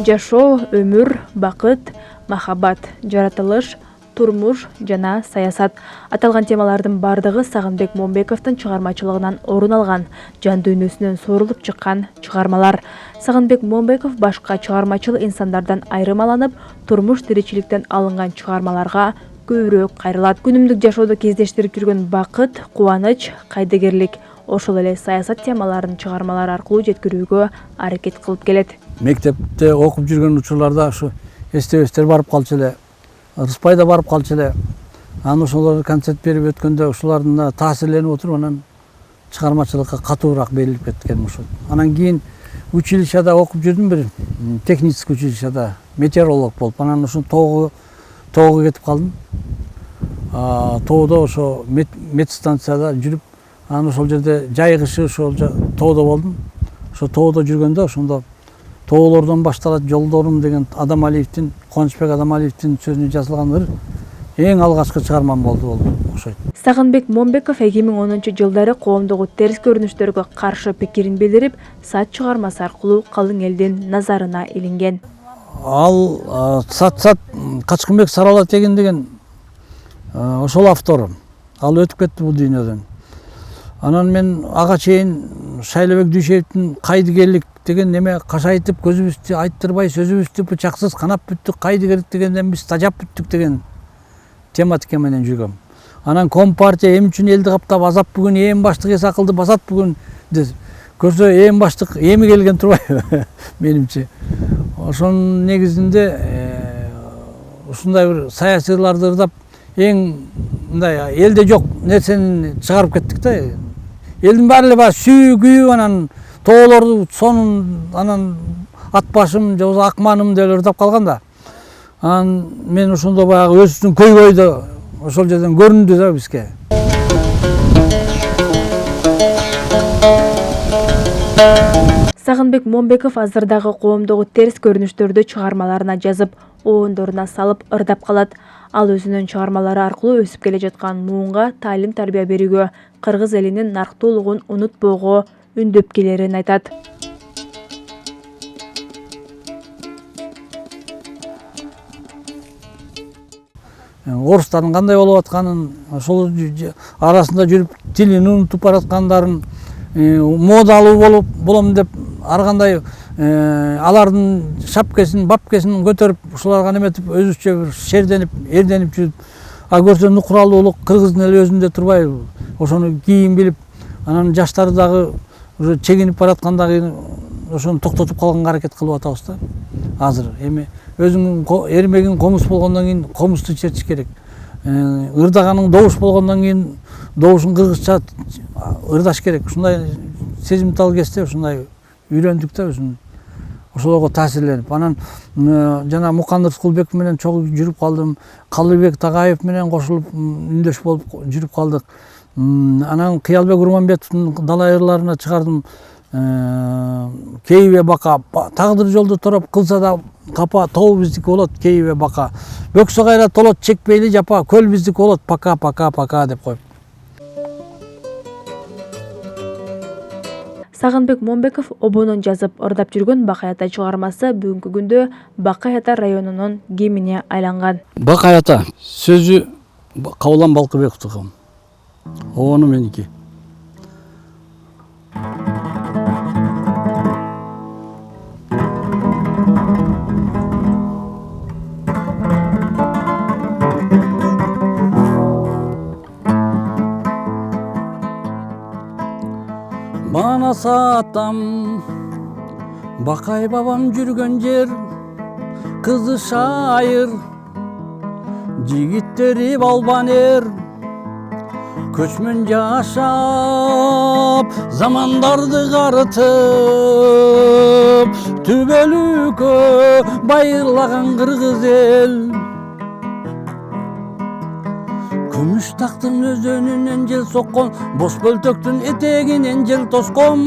жашоо, өмүр, бакыт, махаббат, жаратылыш, турмуш жана саясат. Аталган темалардын бардыгы Сагынбек Момбековдун чыгармачылыгынан орун алган, жан дүйнөсүнөн суурулуп чыккан чыгармалар. Сагынбек Момбеков башка чыгармачыл инсандардан айырмаланып, турмуш тиричиликтен алынган чыгармаларга көбүрөөк кайрылат. Күнүмдүк жашоодо кездештирип жүргөн бакыт, кубаныч, кайдыгерлик, ошол эле саясат темаларын чыгармалар аркылуу жеткирүүгө аракет кылып келет. Мектепте окуп жүргөн учурларда ушу эстебестер барып калчу эле, Рыспай да барып калчу эле. Анан ошолор концерт берип өткөндө ушулардан таасирленип отуруп, анан чыгармачылыкка катуураак берилип кеткеним ошол. Анан кийин училищада окуп жүрдүм, бир технический училищада метеоролог болуп. Анан ушул тоого кетип калдым. Тоодо ошо медстанцияда жүрүп, анан ошол жерде жай кышы ошол тоодо болдум. Ошо тоодо жүргөндө ошондо тоолордон башталат жолдорум деген Адамалиевдин, Кубанычбек Адамалиевдин сөзүнө жазылган эң алгачкы чыгармам болду, ол окшойт. Сагынбек Момбеков 2010-жылдары коомдогу терс көрүнүштөргө каршы пикирин билдирип, Сат чыгармасы аркылуу калың элдин назарына илинген. Ал Сат Качкынбек Сарала Тегин деген ошол автор. Ал өтүп кетти бул дүйнөдөн. Анан мен ага чейин Шайлебек Дүйшеевдин кайдыгерлик деген неме кашайтып, көзүбүздү айттырбай, сөзүбүздү бычаксыз канап бүттүк, кайдыгерлик дегенден биз тажап бүттүк деген тематика менен жүргөм. Анан Компартия эми үчүн элди каптап, азап бүгүн ээн баштык эс акылды басат бүгүн көрсө ээн баштык эми келген турбайбы менимче. Ошонун негизинде ушундай бир саясиларды ырдап, эң мындай элде жок нерсени чыгарып кеттик да. Элдин баары эле баягы сүйгүү, анан тоолорду сонун, анан ат башым, же болбосо акманым деп ырдап калган да. Анан мен ошондо баягы өзүбүздүн көйгөйдө ошол жерден көрүндү да бизге. Сагынбек Момбеков азырдагы коомдогу терс көрүнүштөрдү чыгармаларына жазып, оондоруна салып ырдап калат. Ал өзүнүн чыгармалары аркылуу өсүп келе жаткан муунга таалим-тарбия берүүгө, кыргыз элинин нарктуулугун унутпоого үндөп келерин айтат. Орустардын кандай болуп атканын, ошол арасында жүрүп тилин унутуп бараткандарын, модалуу болом деп ар кандай алардын шапкесин, бапкесин көтөрүп, ушуларга неметип, өзүчө бир шерденип, эрденип жүрүп, көрсө нукуралуулук кыргыздын эле өзүндө турбайбы? Ошону кийин билип, анан жаштары дагы уже чегинип бараткандагы ошону токтотуп калганга аракет кылып атабыз да. Азыр эми өзүңүн эрмегиң комуз болгондон кийин комузду чечиш керек. Ырдаганың добуш болгондон кийин добушун кыргызча ырдаш керек. Ушундай сезимтал кезде ушундай үйрөндүк да өзүн. Ошолорго таасирленип, анан жана Мукан Рыскулбеков менен чогуу жүрүп калдым. Калыбек Тагаев менен кошулуп үндөш болуп жүрүп калдык. Анан Кыялбек Урманбетовдун Далай ырларына чыгардым. Кейбе бака, тагдыр жолду тороп, кылса да капа, тоо биздики болот, кейбе бака. Бөксө кайра толот, чекпейли жапа, көл биздики болот, пока, пока, пока деп коюп. Сагынбек Момбеков обонун жазып ырдап жүргөн Бакай ата чыгармасы бүгүнкү күндө Бакай ата районунун гимине айланган. Бакай ата сөзү Кабылан Балкыбековдуку. Обону меники. Манаса атам, Бакай бабам жүргөн жер, кызы шайыр, жигиттери балбан ер, көчмөн жашап, замандарды карытып, түбөлүккө байырлаган кыргыз эл. Күмүш тактын өзөнүнөн жел соккон, бош бөлтөктүн этегинен жел тоскон.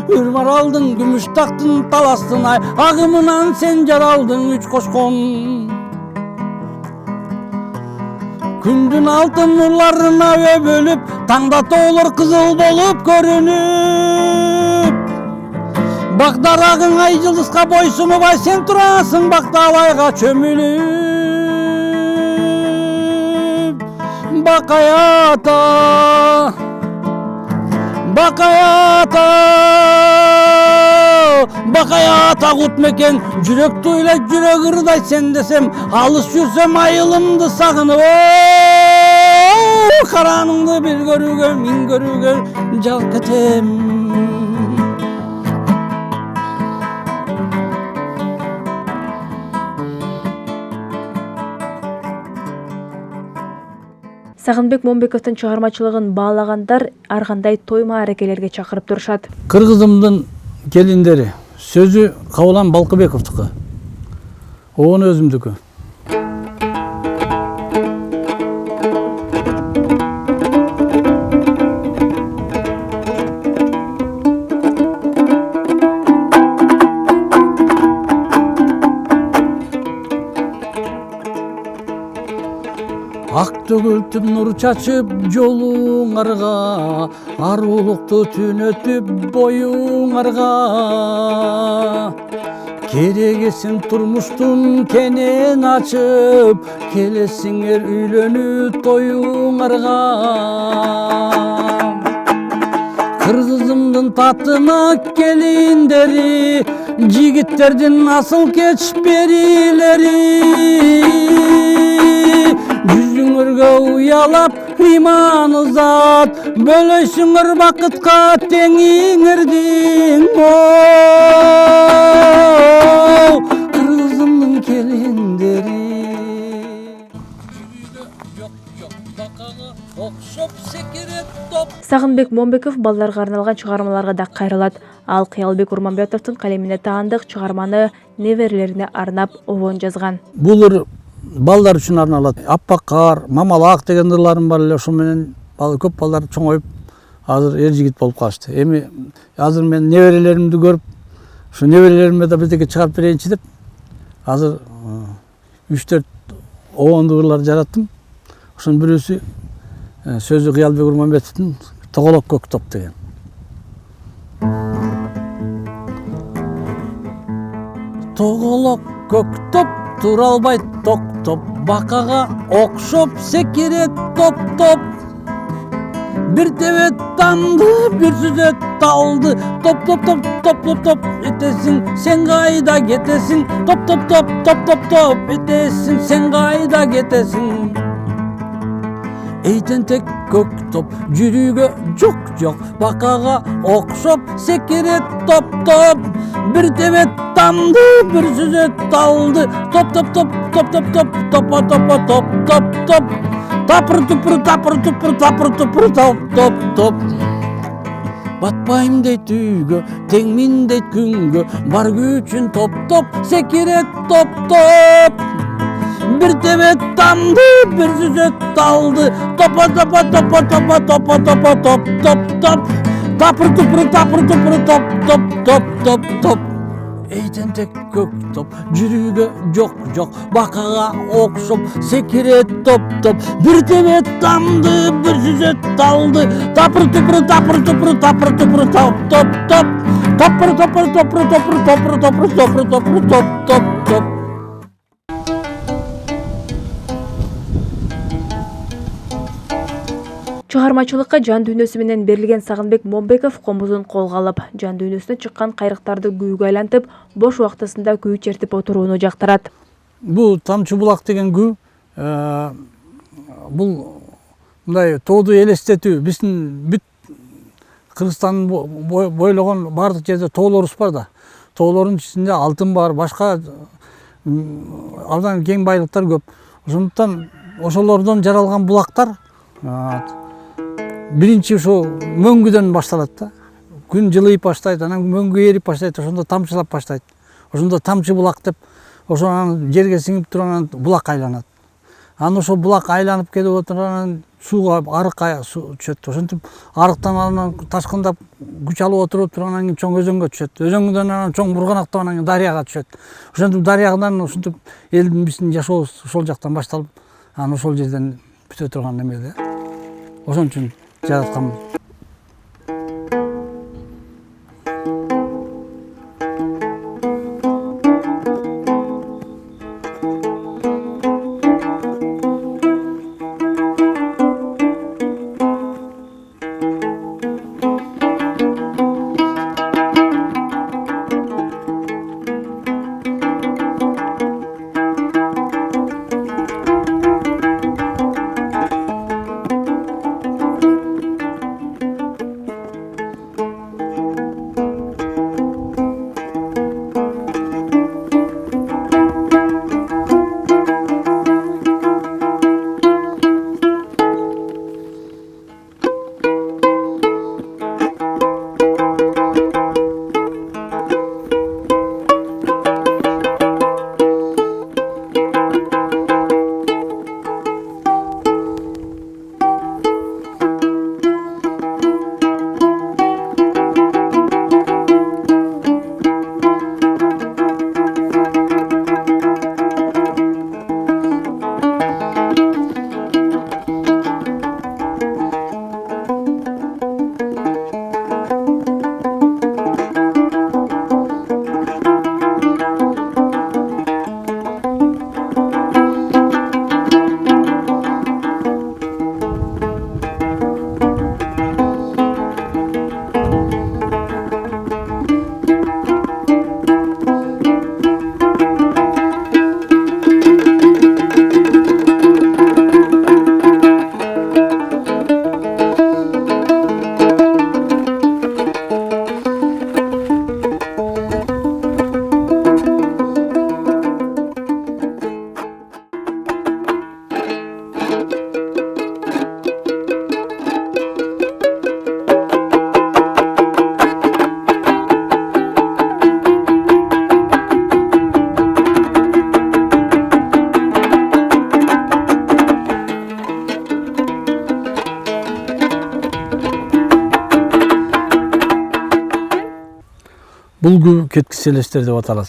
Үрмаралдын күмүш тактын таластын ай, агымынан сен жаралдың үч кошкон. Күндүн алтын нурларына бөлүп, таңда тоолор кызыл болуп көрүнүп, Бакдарагың ай жылдызга бойсунубай сен турасың бактабайга чөмүлүп. Бакаята Бакаята Бакаята кут мекен жүрөк туйлай жүрөк ырдай сен десем алыс жүрсөм айылымды сагынып караныңды бир көрүүгө миң көрүүгө жал кетем. Сагынбек Момбековдун чыгармачылыгын баалагандар ар кандай той мааракелерге чакырып турушат. Кыргызымдын келиндери сөзү Кабылан Балкыбековдуку, оон өзүмдүкү. Ак төгүлтүп нур чачып жолуңарга, арулукту түнөтүп боюңарга. Керегесин турмуштун кенен ачып, келесиңер үйлөнүп тоюңарга. Кыргызымдын татына келиндери, жигиттердин асыл кеч берилери. Жүзүңөргө уялап ыйманы зат, бөлөйсүңөр бакытка теңиңердин. Кыргызымдын келиндери. Сагынбек Момбеков балдарга арналган чыгармаларга да кайрылат. Ал Кыялбек Урманбетовдун калемине таандык чыгарманы неберелерине арнап обон жазган. Бул балдар үчүн арналат. Аппак кар, мамалак деген ырларым бар эле, ошо менен көп балдар чоңоюп азыр эр жигит болуп калышты. Эми азыр мен неберелеримди көрүп, ушу неберелериме да бирдеке чыгарып берейинчи деп азыр 3-4 обондуу ырлар жараттым. Ошонун бирөөсү сөзү Кыялбек Урманбетовдун Тоголок көк топ деген. Тоголок көк топ тура албай токтоп, бакага окшоп секирет топ-топ. Бир тебет тамды, бир сүзөт талды, топ-топ-топ, топ-топ-топ этесиң, сен кайда кетесиң, топ-топ-топ, топ-топ-топ этесиң, сен кайда кетесиң. Эй тентек көк топ, жүрүүгө жок, бакага окшоп секирет топ-топ. Бир тебет тамды, бир сүзөт талды, топ-топ-топ, топ-топ-топ, топа-топа, топ-топ-топ. Тапыр-тупыр, тапыр-тупыр, тапыр-тупыр, топ-топ-топ. Батпайм дейт үйгө, теңмин дейт күнгө, бар күчүн топ-топ, секирет топ-топ. Бир тебет тамды, бир сүзөт талды, топа-топа, топа-топа, топа-топа, топ-топ-топ. Тапыр-тупыр, тапыр-тупыр, топ-топ-топ-топ. Эй тентек көк топ, жүрүүгө жок, бакага окшоп секирет топ-топ. Бир тебет тамды, бир сүзөт талды, тапыр-тупыр, тапыр-тупыр, тапыр-тупыр, топ-топ-топ. Тапыр-топыр, топыр-топыр, топыр-топыр, топыр-топыр, топ-топ-топ. Чыгармачылыкка жан дүйнөсү менен берилген Сагынбек Момбеков комузун колго алып, жан дүйнөсүнө чыккан кайрыктарды күүгө айлантып, бош убактысында күү чертип отурууну жактырат. Бул Тамчы булак деген күү, бул мындай тооду элестетүү, биздин бүт Кыргызстандын бойлогон бардык жерде тоолорубуз бар да. Тоолордун ичинде алтын бар, башка абдан кең байлыктар көп. Ошондуктан ошолордон жаралган булактар биринчи ошо мөңгүдөн башталат да. Күн жылыйып баштайт, анан мөңгү эрип баштайт, ошондо тамчылап баштайт. Ошондо тамчы булак деп, ошо жерге сиңип туруп анан булак айланат. Анан ошо булак айланып келип отуруп анан сууга арыкка түшөт. Ошентип арыктан анан ташкындап күч алып отуруп анан кийин чоң өзөнгө түшөт. Өзөңдөн анан чоң бурганактап анан дарыяга түшөт. Ошентип дарыядан ушинтип элдин биздин жашообуз ошол жактан башталып, анан ошол жерден бүтө турган эмеде. Ошон үчүн жаратканмын. булгу кеткис элестер деп аталат.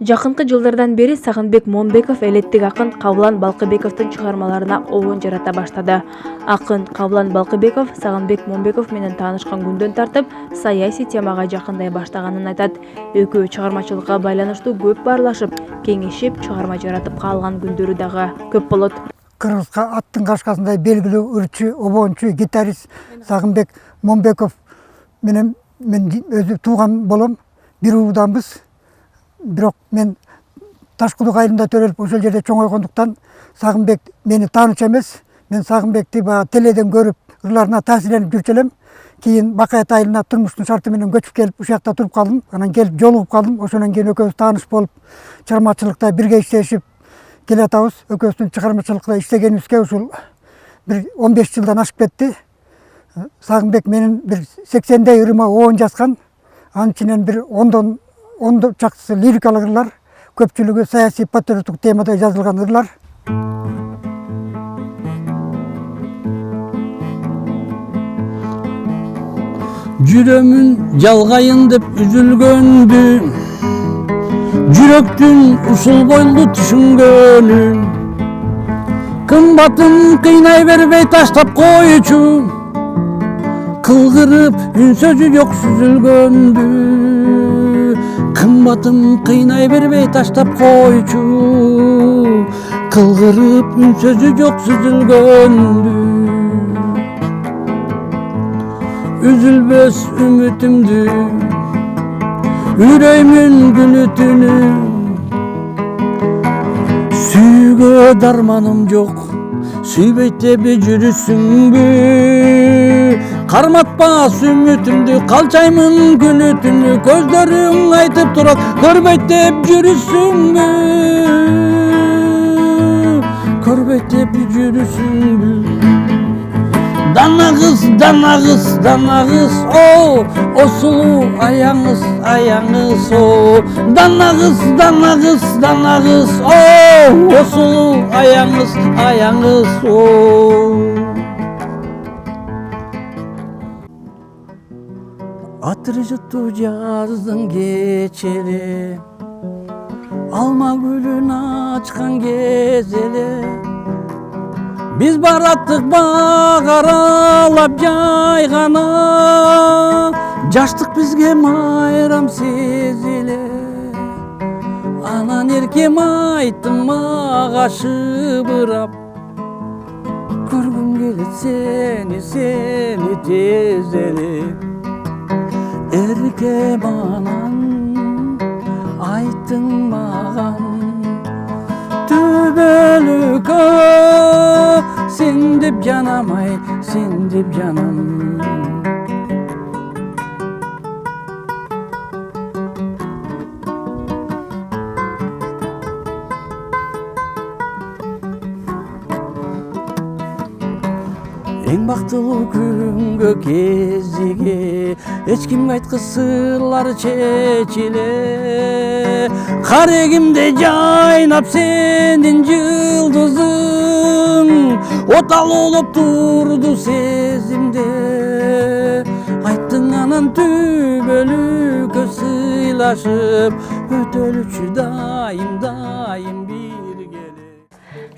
Жакынкы жылдардан бери Сагынбек Момбеков элеттик акын Кабылан Балкыбековдун чыгармаларына обон жарата баштады. Акын Кабылан Балкыбеков Сагынбек Момбеков менен таанышкан күндөн тартып саясий темага жакындай баштаганын айтат. Экөө чыгармачылыкка байланыштуу көп баарлашып, кеңешип, чыгарма жаратып калган күндөрү дагы көп болот. Кыргызга аттын кашкасындай белгилүү үрчү, обончу, гитарист Сагынбек Момбеков менен мен өзү тууган болом, бир ууданбыз. Бирок мен Ташкулук айылында төрөлүп ошол жерде чоңойгондуктан Сагынбек мени тааныч эмес. Мен Сагынбекти теледен көрүп, ырларына таасирленип жүрчү элем. Кийин Бакаят айылына турмуштун шарты менен көчүп келип, ушул жакта туруп калдым. Анан келип жолугуп калдым. Ошондон кийин экөөбүз тааныш болуп, чыгармачылыкта бирге иштешип келатабыз. Экөөбүздүн чыгармачылыкта иштегенибизге ушул бир 15 жылдан ашып кетти. Сагынбек менин бир 80дей ырыма обон жазган. Анын ичинен бир 10 чактысы лирикалык ырлар, көпчүлүгү саясий патриоттук темада жазылган ырлар. Жүрөмүн жалгайын деп үзүлгөндү, жүрөктүн ушул бойлу түшүнгөнү, кымбатын кыйнай бербей таштап койчу, кылгырып үн сөзү жок сүзүлгөндү. Кымбатым кыйнай бербей таштап койчу, кылгырып үн сөзү жок сүзүлгөндү. Üzülbös ümitimdi, yüreğimin günü tünü. Sүйgө дарманым жок, сүйбөйт эби жүрүсүңбү. Карматпас үмүтүмдү, калчаймын күнү түнү. Көздөрүң айтып турат, көрбөйт деп жүрүсүңбү. Көрбөйт деп жүрүсүңбү. Danağız, danağız, danağız, o sulu ayağınız, ayağınız, o. Danağız, danağız, danağız, o sulu ayağınız, ayağınız, o. Atırı juttu yazdın geçeli, alma gülün açkan gezeli. Biz barattık bağ aralap jaygana, жаштык бизге майрам сезиле. Анан эркем айттым мага шыбырап, көргүм келет сени, сени тез эле. Эркем анан айттың маган, түбөлүккө сен деп жанам, ай сен деп жанам. Эң бактылуу күнгө кезиге эч кимге айткыс сырлар чечиле. Карегимде жайнап сенин жылдызың, отал болуп турду сезимде. Айттың анан түбөлүккө сыйлашып, өтөлүчү дайым биргеле.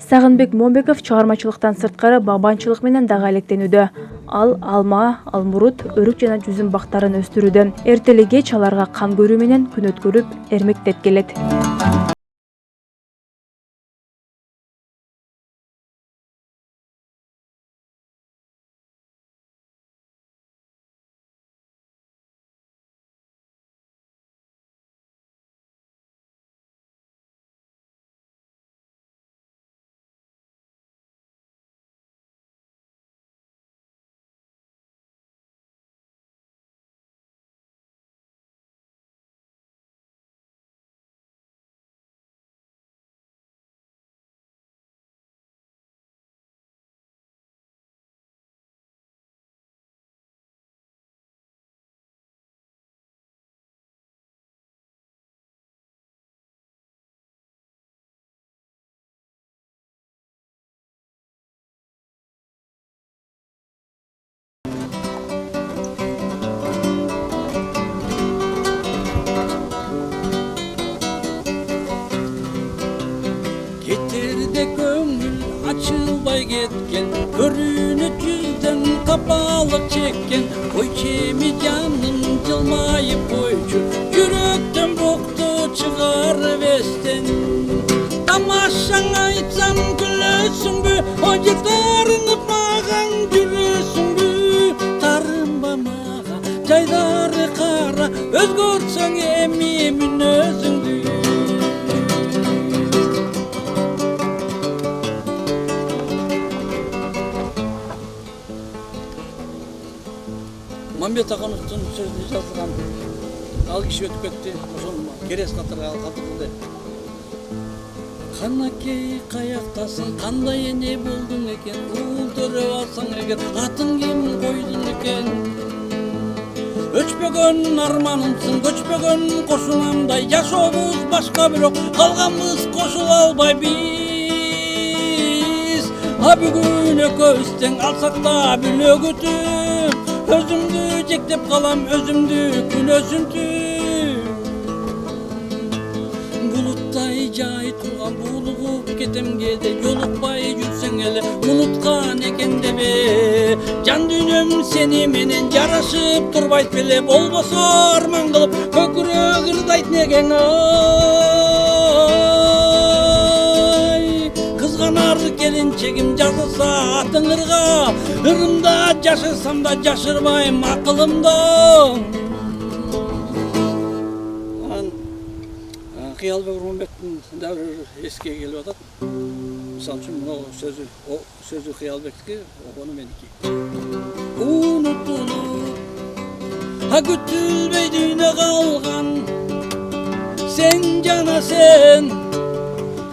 Сагынбек Момбеков чыгармачылыктан сырткары багбанчылык менен дагы алектенүүдө. Ал алма, алмурут, өрүк жана жүзүм бактарын өстүрүүдө. Эртели кеч аларга кам көрүү менен күн өткөрүп, эрмектеп келет. Açılbay ketken, görünüp yüzden kapalık çekken, koy çemi canın cılmayıp koycu, yürekten boktu çıkar vesten. Tamaşan aytsam gülüsün bü, o gitarını mağan gülüsün bü. Tarımba mağa, caydarı kara, özgürtsen emimin özündü. Мамбет Акановтун сөзүнө жазылган ал киши өтүп кетти, ошол керес катарга калтырды. Канакей каяктасың, кандай эне болдуң экен, уул төрөп алсаң эгер, атын ким койдуң экен. Өчпөгөн арманымсың, көчпөгөн кошунамдай, жашообуз башка бирок, калганбыз кошула албай биз. А бүгүн экөөбүз тең алсак да бүлөгүтүп, özümdü cektep kalam özümdü gün özümdü. Bulutтай jay turgan bulup ketem gede, yolukpay жүрсең эле unutkан экен дебе. Жан дүйнөм сени менен жарашып турбайт беле, болбосо арман кылып көкүрөк ырдайт негең ай. Кызганар келинчегим жазылса атыңырга, ырымда жашырсам да жашырбайм акылымда. Кыялбек Момбектин дагы эске келип атат. Мисалы үчүн мына сөзү Кыялбектики, ону меники. Унутулуп, күтүлбөй дүйнө калган, сен жана сен.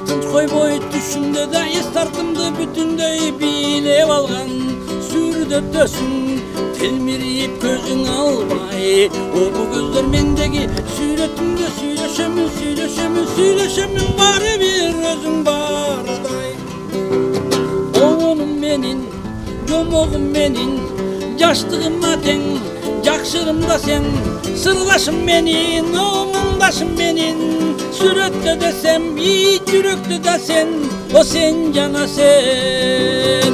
Тынч койбой түшүмдө да эс тартымды бүтүндөй бийлеп алган. Сүрдөтөсүң, телмирип көзүң албай, бул көздөр мендеги сүрөтүңдө сүйлөшөмүн баары бир өзүң бардай. Оонум менин, жомогум менин, жаштыгыма тең, жакшырымда сен, сырлашым менин, оңуңдашым менин. Сүрөттө десем, жүрөктө да сен, о сен жана сен.